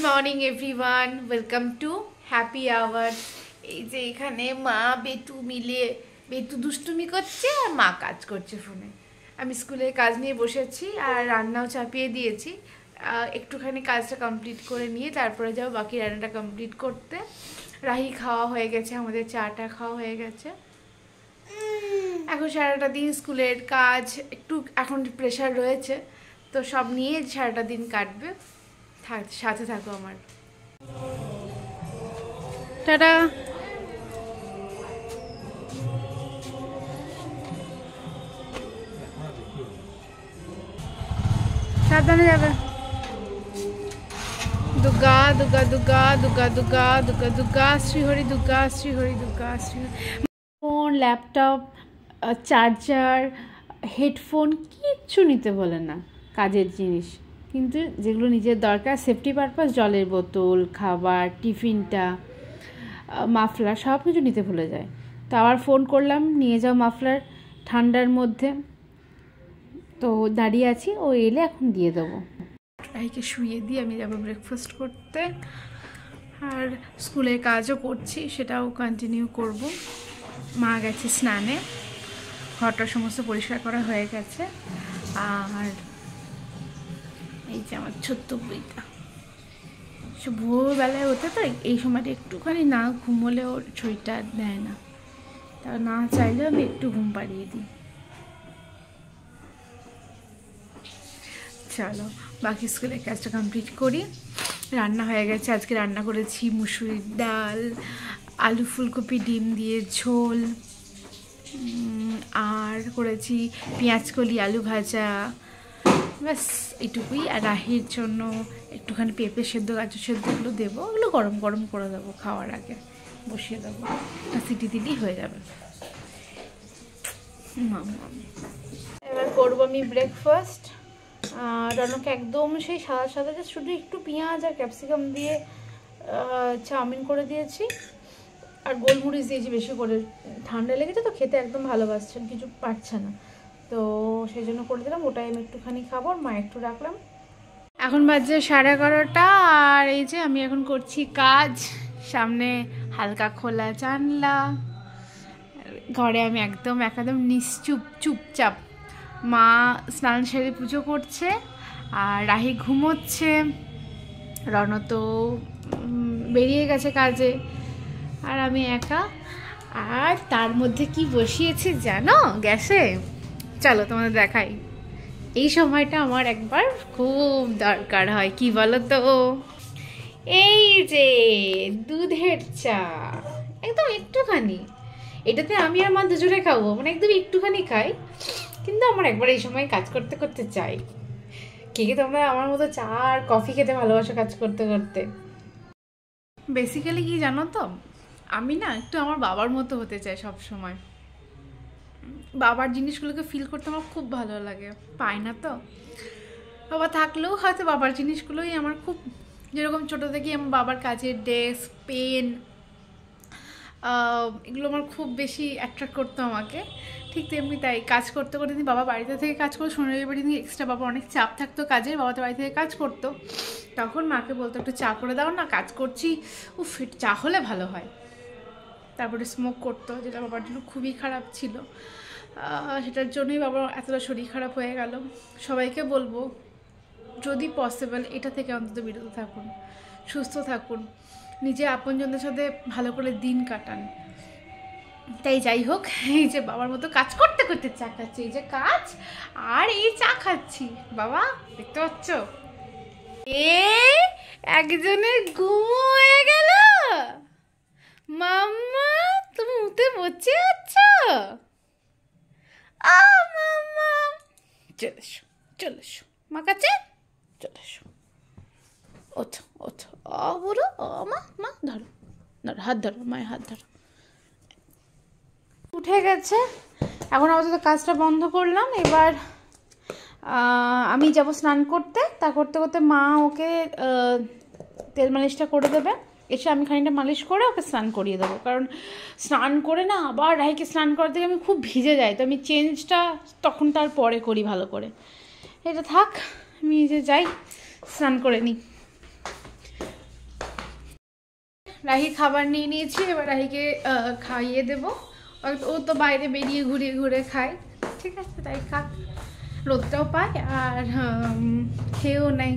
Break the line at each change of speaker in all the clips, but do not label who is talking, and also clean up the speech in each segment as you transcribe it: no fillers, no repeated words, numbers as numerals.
Morning everyone, welcome to happy hour. এই যে এখানে মা বেটু মিলে বেটু দুষ্টুমি করছে আর মা কাজ করছে ফোনে। আমি স্কুলের কাজ নিয়ে বসেছি আর রান্নাও চাপিয়ে দিয়েছি। একটুখানি কাজটা কমপ্লিট করে নিয়ে তারপরে যাও বাকি রান্নাটা কমপ্লিট করতে। রাহি খাওয়া হয়ে গেছে, আমাদের চাটা খাওয়া হয়ে গেছে। এখন সারাটা দিন স্কুলের কাজ, একটু এখন প্রেশার রয়েছে, তো সব নিয়ে সারাটা দিন কাটবে। সাথে থাকো আমার। টাটা। সাবধানে যাবে। Durga Durga Durga Durga Durga Durga Durga Shrihari Durga Shrihari Durga Shrihari. Phone, laptop, charger, headphone কিচ্ছু নিতে বলে না, কাজের জিনিস। কিন্তু যেগুলো নিজের দরকার, সেফটি পারপাস, জলের বোতল, খাবার, টিফিনটা, মাফলার, সব কিছু নিতে ভুলে যায়। তো আবার ফোন করলাম, নিয়ে যাও মাফলার ঠান্ডার মধ্যে। তো দাঁড়িয়ে আছি, ও এলে এখন দিয়ে দেবো। রাহিকে শুয়ে দিয়ে আমি যাবো ব্রেকফাস্ট করতে, আর স্কুলের কাজও করছি, সেটাও কন্টিনিউ করব। মা গেছে স্নানে, ঘরটা সমস্ত পরিষ্কার করা হয়ে গেছে। আর এই যে আমার ছোট্ট বইটা, সে ভোরবেলায় হতে তো এই সময়টা একটুখানি না ঘুমোলে ওর শরীরটা দেয় না, তা না চাইলেও আমি একটু ঘুম পাড়িয়ে দিই। চলো বাকি স্কুলের কাজটা কমপ্লিট করি। রান্না হয়ে গেছে, আজকে রান্না করেছি মুসুরির ডাল, আলু ফুলকপি ডিম দিয়ে ঝোল, আর করেছি পেঁয়াজকলি আলু ভাজা, ব্যাস এটুকুই। আর রাহির জন্য একটুখানি পেঁপে সেদ্ধ, গাজর সেদ্ধগুলো দেবো, ওগুলো গরম গরম করে দেবো, খাওয়ার আগে বসিয়ে দেবো, সিটি দিলেই হয়ে যাবে। এবার করবো আমি ব্রেকফাস্ট। রনকে একদম সেই সাদা সাদা, যে শুধু একটু পেঁয়াজ আর ক্যাপসিকাম দিয়ে চাউমিন করে দিয়েছি, আর গোলমরিচ দিয়েছি বেশি করে। ঠান্ডা লেগেছে তো, খেতে একদম ভালোবাসছেন, কিছু পারছে না, তো সেই জন্য করে দিলাম। ওটাই আমি একটুখানি খাবো, মা একটু রাখলাম। এখন বাজে 11:30, আর এই যে আমি এখন করছি কাজ। সামনে হালকা খোলা জানলা, ঘরে আমি একদম চুপচাপ। মা স্নান সেরে পুজো করছে, আর রাহি ঘুমোচ্ছে, রণ তো বেরিয়ে গেছে কাজে, আর আমি একা। আর তার মধ্যে কি বসিয়েছে জানো গ্যাসে? চলো তোমাদের দেখাই। এই সময়টা আমার একবার খুব দরকার হয়, কি বলো তো? এই যে দুধের চা, একদম একটুখানি। এটাতে আমি আর মা দুজনে খাবো, মানে একদম একটুখানি খাই, কিন্তু আমার একবার এই সময় কাজ করতে করতে চাই। কে কে তোমরা আমার মতো চা আর কফি খেতে ভালোবাসো কাজ করতে করতে? বেসিক্যালি কি জানো তো, আমি না একটু আমার বাবার মতো হতে চাই সব সময়। বাবার জিনিসগুলোকে ফিল করতে আমার খুব ভালো লাগে, পাই না তো। বাবা থাকলেও হয়তো বাবার জিনিসগুলোই আমার খুব, যেরকম ছোটো থেকেই আমার বাবার কাজের ডেস্ক, পেন, এগুলো আমার খুব বেশি অ্যাট্রাক্ট করতো আমাকে। ঠিক তেমনি তাই কাজ করতে করতে দিন বাবা বাড়িতে থেকে কাজ করতো, শনিবার বাড়ি দিন এক্সট্রা বাবা অনেক চাপ থাকতো কাজের, বাবা তো বাড়ি থেকে কাজ করতো, তখন মাকে বলতো একটু চা করে দাও না, কাজ করছি, উফ চা হলে ভালো হয়। তারপরে স্মোক করতো, যেটা বাবার জন্য খুবই খারাপ ছিল, সেটার জন্যই বাবার এতটা শরীর খারাপ হয়ে গেল। সবাইকে বলবো যদি পসিবল এটা থেকে অন্তত বিরত থাকুন, সুস্থ থাকুন, নিজে আপনজনদের সাথে ভালো করে দিন কাটান। তাই যাই হোক, এই যে বাবার মতো কাজ করতে করতে চা খাচ্ছি, এই যে কাজ আর এই চা খাচ্ছি, বাবা দেখতে পাচ্ছ? একজনের ঘুম হয়ে গেল। মাম্মা তুমি উঠে বসে আছো? মাম্মা চলে এসো, চলে এসো মা কাছে, চলে এসো, ওঠো ওঠো। বুড়ো, মা ধরো ধরো, হাত ধরো, মায়ের হাত ধরো। উঠে গেছে, এখন আপাতত কাজটা বন্ধ করলাম। এবার আমি যাব স্নান করতে, তা করতে করতে মা ওকে তেল মালিশটা করে দেবে, এসে আমি খানিকটা মালিশ করে ওকে স্নান করিয়ে দেবো। কারণ স্নান করে না আবার রাহিকে স্নান করার থেকে আমি খুব ভিজে যাই, তো আমি চেঞ্জটা তখন তার পরে করি ভালো করে। এটা থাক, আমি যে যাই স্নান করে নিই। রাহি খাবার নিয়ে নিয়েছি, এবার রাহিকে খাইয়ে দেবো। ও তো বাইরে বেরিয়ে ঘুরে ঘুরে খায়, ঠিক আছে, তাই খাক, রোদটাও পায় আর খেয়েও নেয়।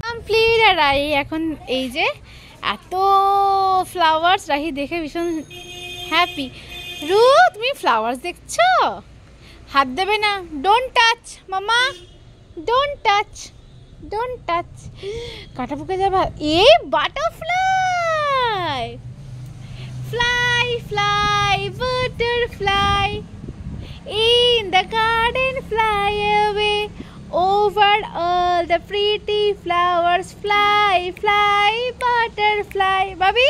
কমপ্লিট। আর রাহি এখন এই যে এত ফ্লাওয়ার্স, রাহি দেখে ভীষণ হ্যাপি। রু, তুমি ফ্লাওয়ার্স দেখছো? হাত দেবে না, ডোন্ট টাচ মামা, ডোন্ট টাচ, ডোন্ট টাচ, কাটা পুকে যাবে। এ butterfly, fly fly butterfly, in the garden fly away, over all the pretty flowers, fly fly butterfly. Bobby,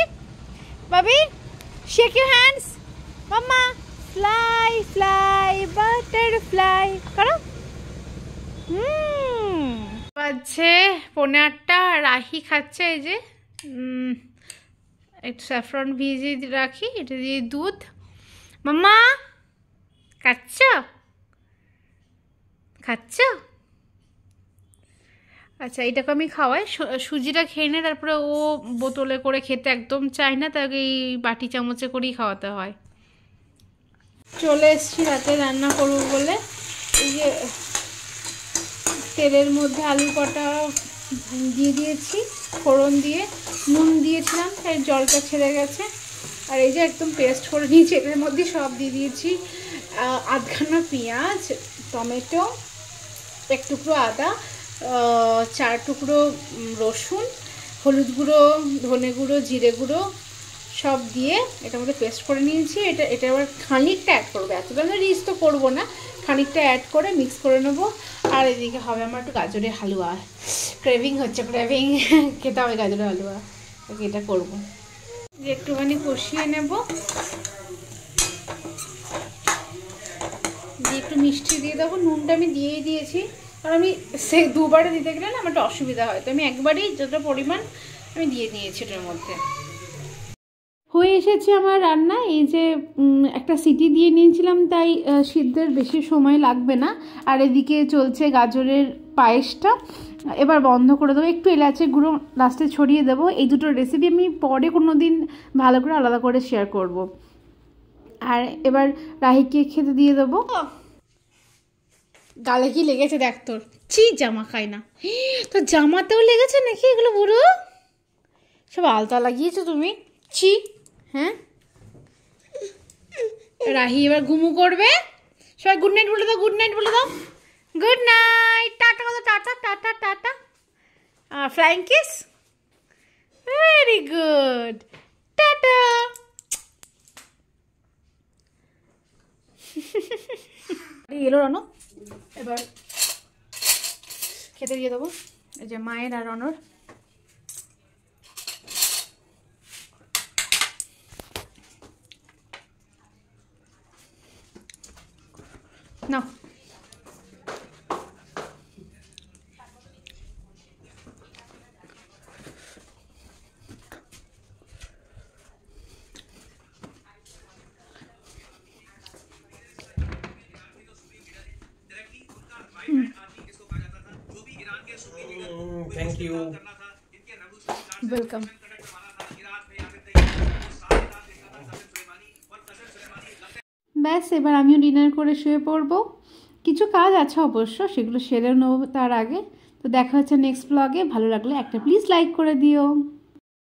Bobby, shake your hands. Mama, fly fly butterfly. করো। বাজছে 8:30। রাহি খাচ্ছে এই যে একটু saffron ভিজিয়ে রাখি, এটা দিয়ে দুধ। মাম্মা খাচ্ছ, খাচ্ছ? আচ্ছা, এটাকে আমি খাওয়াই, সুজিটা খেয়ে নে, তারপরে ও বোতলে করে খেতে একদম চায় না, তাকে এই বাটি চামচে করেই খাওয়াতে হয়। চলে এসছি রাতে রান্না করবো বলে। এই যে তেলের মধ্যে আলু কটা দিয়ে দিয়েছি, ফোড়ন দিয়ে নুন দিয়েছিলাম, তাই জলটা ছেড়ে গেছে। আর এই যে একদম পেস্ট করে নিয়েছি, এটার মধ্যে সব দিয়ে দিয়েছি। আধখানা পেঁয়াজ, টমেটো, এক টুকরো আদা, 4 টুকরো রসুন, হলুদ গুঁড়ো, ধনে গুঁড়ো, জিরে গুঁড়ো সব দিয়ে এটার মধ্যে পেস্ট করে নিয়েছি। এটা এবার খানিকটা অ্যাড করবো, এতটা রিচ তো করবো না, খানিকটা অ্যাড করে মিক্স করে নেবো। আর এদিকে হবে আমার একটু গাজরের হালুয়া, ক্রেভিং হচ্ছে, ক্রেভিং, খেতে হবে গাজরের হালুয়া, এটা করবো। একটুখানি কষিয়ে নেব, দিয়ে একটু মিষ্টি দিয়ে দেবো। নুনটা আমি দিয়েই দিয়েছি, কারণ আমি সে দুবারে দিতে গেলে না আমার একটু অসুবিধা হয়, তো আমি একবারেই যতটা পরিমাণ আমি দিয়ে দিয়েছি এটার মধ্যে। হয়ে এসেছে আমার রান্না। এই যে একটা সিটি দিয়ে নিয়েছিলাম, তাই সিদ্ধের বেশি সময় লাগবে না। আর এদিকে চলছে গাজরের পায়েসটা, এবার বন্ধ করে দেবো। একটু এলাচের গুঁড়ো লাস্টে ছড়িয়ে দেবো। এই দুটো রেসিপি আমি পরে কোনো দিন ভালো করে আলাদা করে শেয়ার করব। আর এবার রাহিকে খেতে দিয়ে দেবো। গালে কি লেগেছে দেখ তোর, চি, জামা খায় না, তোর জামাতেও লেগেছে নাকি এগুলো? বুড়ো সব আলতা লাগিয়েছো তুমি, চি। হ্যাঁ, রাহি এবার ঘুমু করবে। সবাই গুড নাইট বলে দাও, গুড নাইট বলে দাও, গুড নাইট, টাটা বলো, tata tata tata, flying kiss, very good, tata. এলো রানো, এবার খেতে দিয়ে দেবো। এই যে মায়ের আর রনর। না,
থ্যাংক ইউ,
ওয়েলকাম। ব্যাস, এবার আমিও ডিনার করে শুয়ে পড়বো। কিছু কাজ আছে অবশ্য, সেগুলো সেরে নেবো তার আগে। তো দেখা হচ্ছে নেক্সট ব্লগে। ভালো লাগলে একটা প্লিজ লাইক করে দিও।